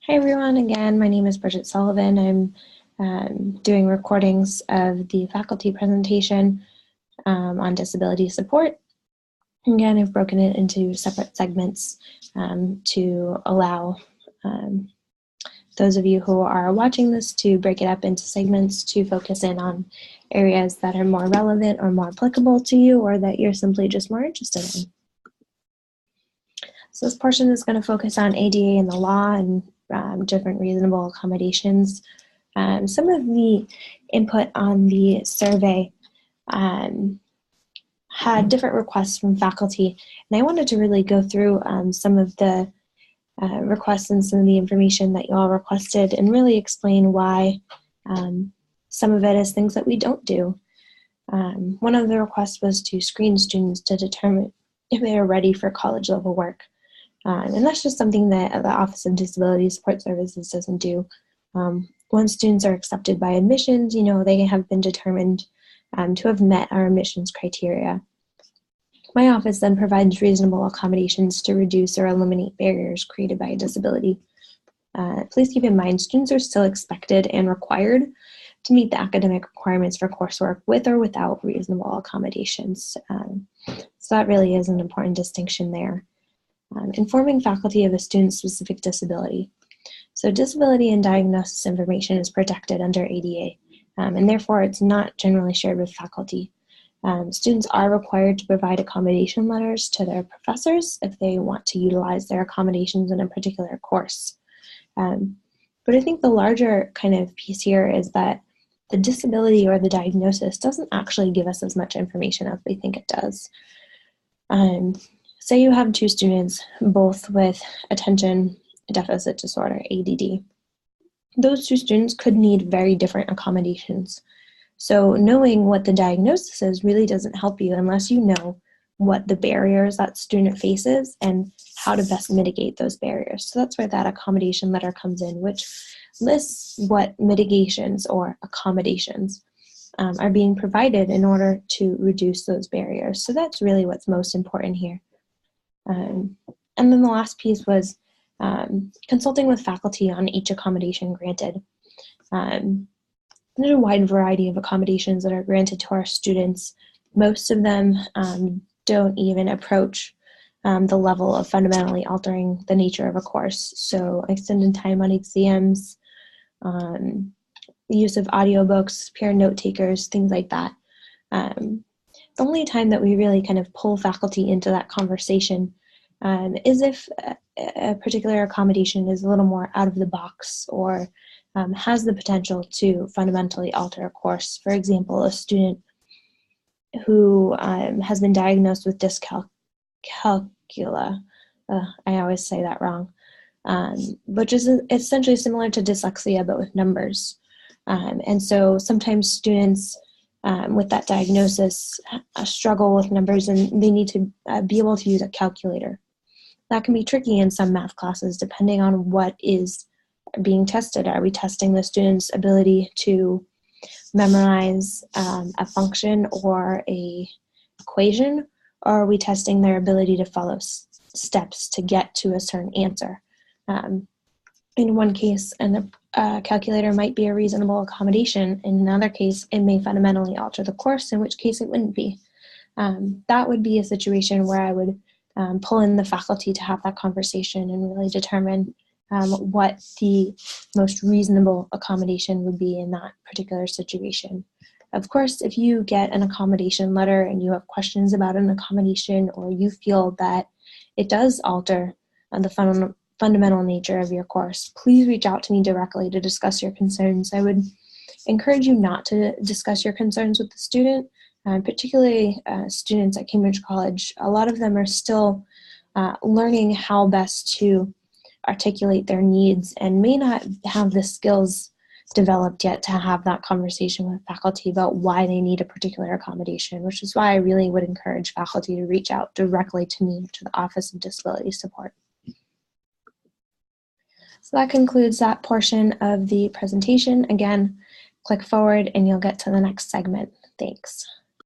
Hi everyone, again, my name is Bridget Sullivan. I'm doing recordings of the faculty presentation on disability support. Again, I've broken it into separate segments to allow those of you who are watching this to break it up into segments to focus in on areas that are more relevant or more applicable to you, or that you're simply just more interested in. So this portion is going to focus on ADA and the law and different reasonable accommodations. Some of the input on the survey had different requests from faculty, and I wanted to really go through some of the requests and some of the information that you all requested and really explain why some of it is things that we don't do. One of the requests was to screen students to determine if they are ready for college level work. And that's just something that the Office of Disability Support Services doesn't do. Once students are accepted by admissions, they have been determined to have met our admissions criteria. My office then provides reasonable accommodations to reduce or eliminate barriers created by a disability. Please keep in mind, students are still expected and required to meet the academic requirements for coursework with or without reasonable accommodations. So that really is an important distinction there. Informing faculty of a student-specific disability. So disability and diagnosis information is protected under ADA, and therefore it's not generally shared with faculty. Students are required to provide accommodation letters to their professors if they want to utilize their accommodations in a particular course. But I think the larger kind of piece here is that the disability or the diagnosis doesn't actually give us as much information as we think it does. Say you have two students, both with attention deficit disorder, ADD. Those two students could need very different accommodations. So knowing what the diagnosis is really doesn't help you unless you know what the barriers that student faces and how to best mitigate those barriers. So that's where that accommodation letter comes in, which lists what mitigations or accommodations are being provided in order to reduce those barriers. So that's really what's most important here. And then the last piece was consulting with faculty on each accommodation granted. There's a wide variety of accommodations that are granted to our students. Most of them don't even approach the level of fundamentally altering the nature of a course. So extended time on exams, the use of audiobooks, peer note takers, things like that. The only time that we really kind of pull faculty into that conversation is if a particular accommodation is a little more out of the box or has the potential to fundamentally alter a course. For example, a student who has been diagnosed with dyscalculia, I always say that wrong, which is essentially similar to dyslexia but with numbers. And so sometimes students with that diagnosis struggle with numbers and they need to be able to use a calculator. That can be tricky in some math classes depending on what is being tested. Are we testing the student's ability to memorize a function or a equation, or are we testing their ability to follow steps to get to a certain answer? In one case, and the calculator might be a reasonable accommodation. In another case, it may fundamentally alter the course, in which case it wouldn't be. That would be a situation where I would pull in the faculty to have that conversation and really determine what the most reasonable accommodation would be in that particular situation. Of course, if you get an accommodation letter and you have questions about an accommodation or you feel that it does alter the fundamental nature of your course, please reach out to me directly to discuss your concerns. I would encourage you not to discuss your concerns with the student, particularly students at Cambridge College. A lot of them are still learning how best to articulate their needs and may not have the skills developed yet to have that conversation with faculty about why they need a particular accommodation, which is why I really would encourage faculty to reach out directly to me, to the Office of Disability Support. So that concludes that portion of the presentation. Again, click forward and you'll get to the next segment. Thanks.